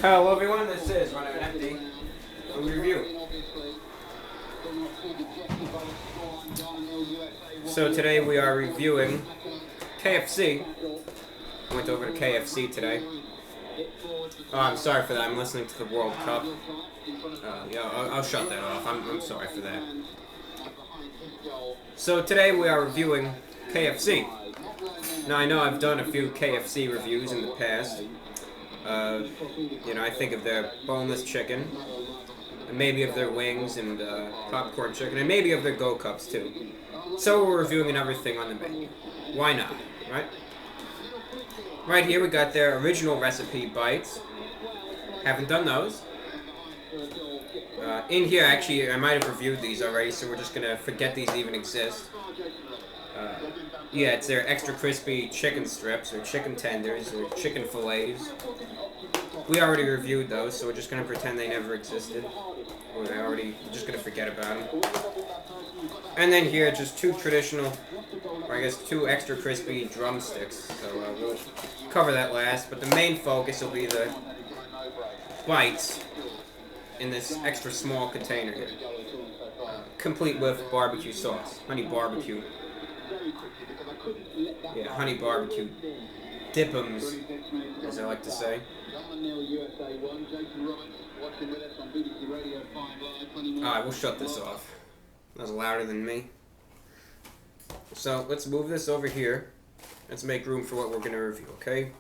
Hello everyone, this is Running Empty Review. So today we are reviewing KFC. Went over to KFC today. Oh, I'm sorry for that, I'm listening to the World Cup. I'll shut that off, I'm sorry for that. So today we are reviewing KFC. Now I know I've done a few KFC reviews in the past. I think of their boneless chicken, and maybe of their wings and popcorn chicken, and maybe of their Go Cups too. So we're reviewing everything on the menu. Why not, right? Right here we got their original recipe bites. Haven't done those. In here, actually, I might have reviewed these already, so we're just gonna forget these even exist. Yeah, it's their extra crispy chicken strips, or chicken tenders, or chicken fillets. We already reviewed those, so we're just gonna pretend they never existed. We're just gonna forget about them. And then here, just two traditional, or I guess two extra crispy drumsticks. So we'll cover that last, but the main focus will be the bites in this extra small container here. Complete with barbecue sauce, honey barbecue. Yeah, honey barbecue dip'ems, as I like to say. Alright, we'll shut this off. That was louder than me. So, let's move this over here. Let's make room for what we're going to review, okay?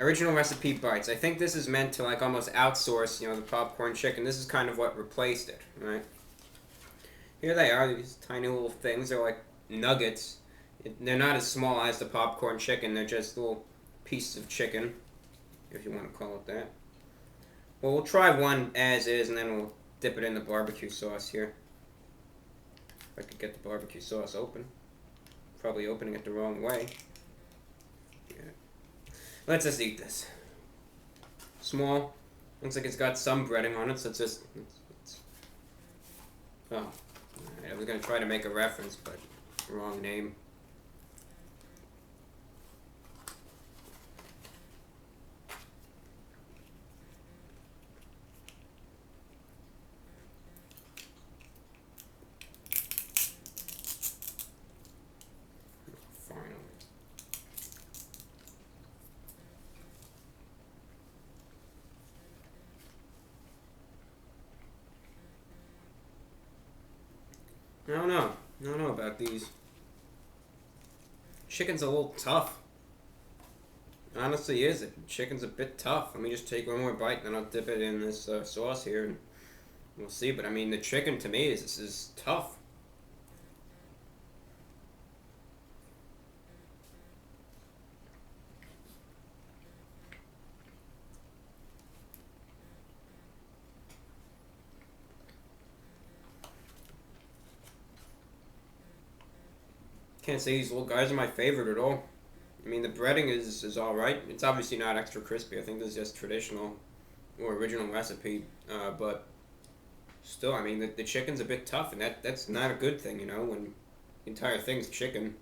Original recipe bites. I think this is meant to, like, almost outsource, the popcorn chicken. This is kind of what replaced it, right? Here they are, these tiny little things. They're like nuggets. They're not as small as the popcorn chicken. They're just little pieces of chicken, if you want to call it that. Well, we'll try one as is, and then we'll dip it in the barbecue sauce here. If I could get the barbecue sauce open. Probably opening it the wrong way. Yeah. Let's just eat this. Small. Looks like it's got some breading on it, so it's oh. I was going to try to make a reference, but wrong name. I don't know. I don't know about these. Chicken's a little tough. It honestly is. Chicken's a bit tough. Let me just take one more bite, then I'll dip it in this sauce here, and we'll see. But I mean, the chicken to me is tough. Can't say these little guys are my favorite at all. I mean, the breading is alright. It's obviously not extra crispy. I think this is just traditional or original recipe. But still, I mean, the chicken's a bit tough, and that's not a good thing, when the entire thing's chicken.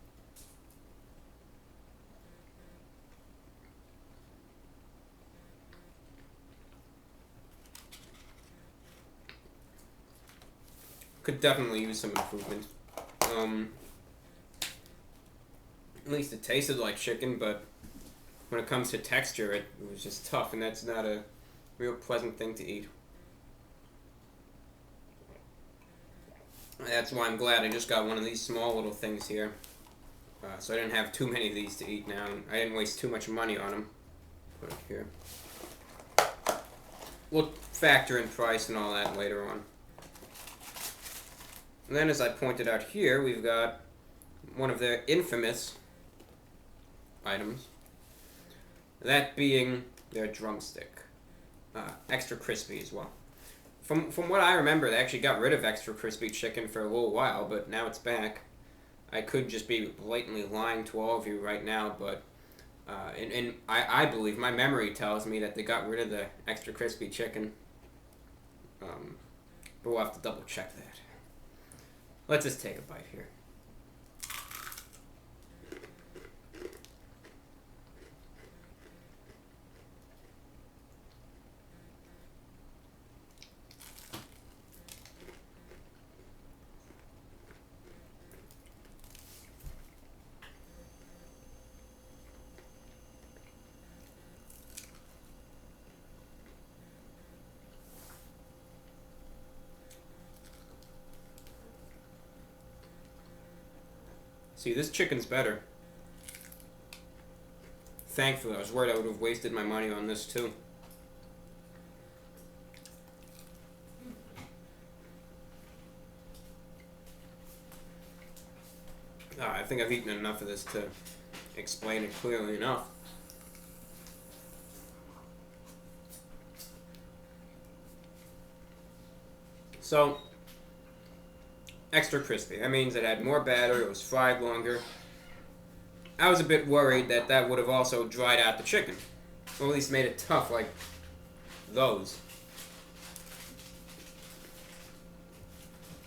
Could definitely use some improvement. At least it tasted like chicken, but when it comes to texture, it was just tough, and that's not a real pleasant thing to eat. That's why I'm glad I just got one of these small little things here. So I didn't have too many of these to eat now, and I didn't waste too much money on them. Put it here. We'll factor in price and all that later on. And then, as I pointed out here, we've got one of their infamous items. That being their drumstick. Extra crispy as well. From what I remember, they actually got rid of extra crispy chicken for a little while, but now it's back. I could just be blatantly lying to all of you right now, but and I believe, my memory tells me that they got rid of the extra crispy chicken. But we'll have to double check that. Let's just take a bite here. See, this chicken's better. Thankfully, I was worried I would have wasted my money on this too. I think I've eaten enough of this to explain it clearly enough. So, extra crispy. That means it had more batter, it was fried longer. I was a bit worried that that would have also dried out the chicken. Or at least made it tough like those.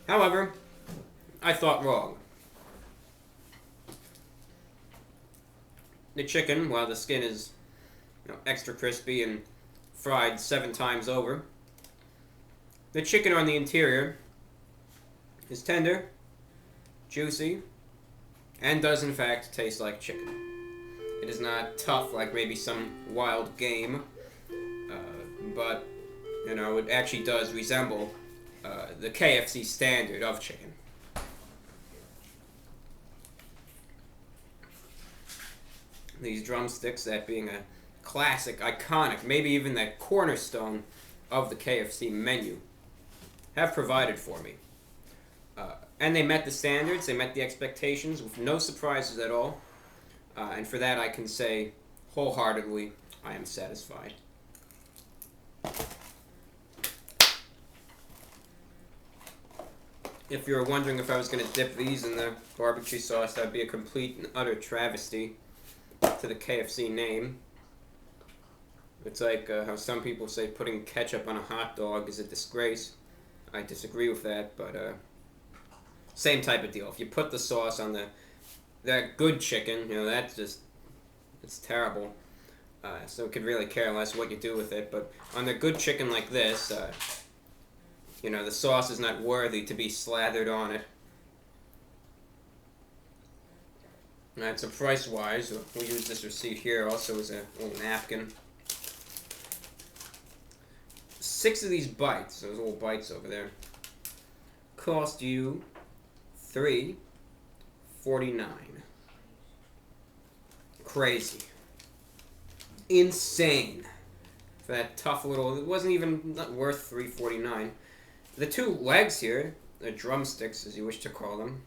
However, I thought wrong. The chicken, while the skin is extra crispy and fried 7 times over, the chicken on the interior is tender, juicy, and does in fact taste like chicken. It is not tough like maybe some wild game, but it actually does resemble the KFC standard of chicken. These drumsticks, that being a classic, iconic, maybe even that cornerstone of the KFC menu, have provided for me. And they met the standards, they met the expectations with no surprises at all. And for that I can say wholeheartedly, I am satisfied. If you're wondering if I was going to dip these in the barbecue sauce, that would be a complete and utter travesty to the KFC name. It's like how some people say putting ketchup on a hot dog is a disgrace. I disagree with that, but same type of deal. If you put the sauce on that good chicken, that's just, it's terrible. So it could really care less what you do with it. But on the good chicken like this, the sauce is not worthy to be slathered on it. Alright, so price-wise, we'll use this receipt here also as a little napkin. 6 of these bites, those little bites over there, cost you $3.49. Crazy. Insane. For that tough little, it wasn't even not worth $3.49. The 2 legs here, the drumsticks as you wish to call them,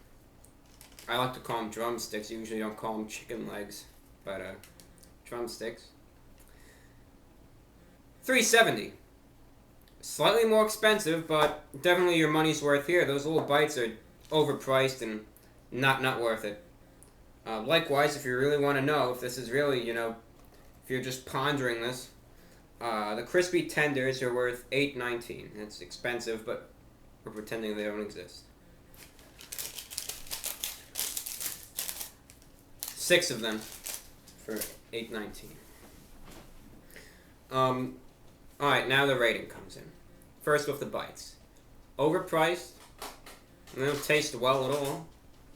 I like to call them drumsticks. You usually don't call them chicken legs, but drumsticks. $3.70. Slightly more expensive, but definitely your money's worth here. Those little bites are overpriced and not worth it. Likewise, if you really want to know if this is really, if you're just pondering this, the crispy tenders are worth $8.19. That's expensive, but we're pretending they don't exist. 6 of them for $8.19. Alright, now the rating comes in. First with the bites. Overpriced. They don't taste well at all.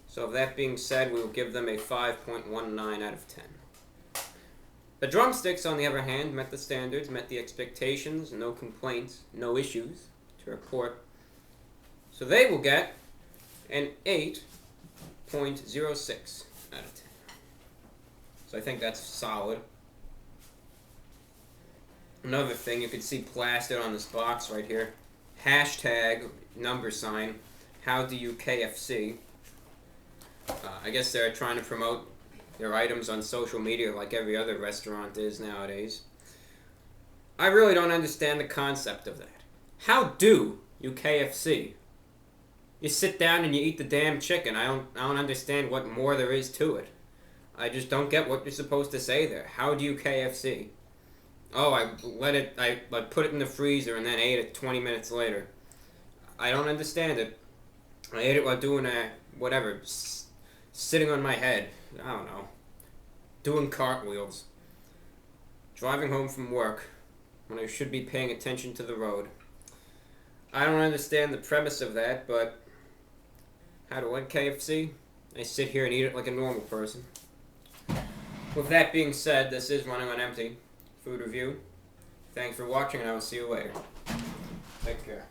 So with that being said, we will give them a 5.19 out of 10. The drumsticks, on the other hand, met the standards, met the expectations, no complaints, no issues to report. So they will get an 8.06 out of 10. So I think that's solid. Another thing, you can see plastered on this box right here. Hashtag, $, how do you KFC? I guess they're trying to promote their items on social media like every other restaurant is nowadays. I really don't understand the concept of that. How do you KFC? You sit down and you eat the damn chicken. I don't understand what more there is to it. I just don't get what you're supposed to say there. How do you KFC? Oh, I put it in the freezer and then ate it 20 minutes later. I don't understand it. I ate it while doing whatever, sitting on my head. I don't know. Doing cartwheels. Driving home from work when I should be paying attention to the road. I don't understand the premise of that, but how do I KFC? I sit here and eat it like a normal person. With that being said, this is Running on Empty Food Review. Thanks for watching, and I will see you later. Take care.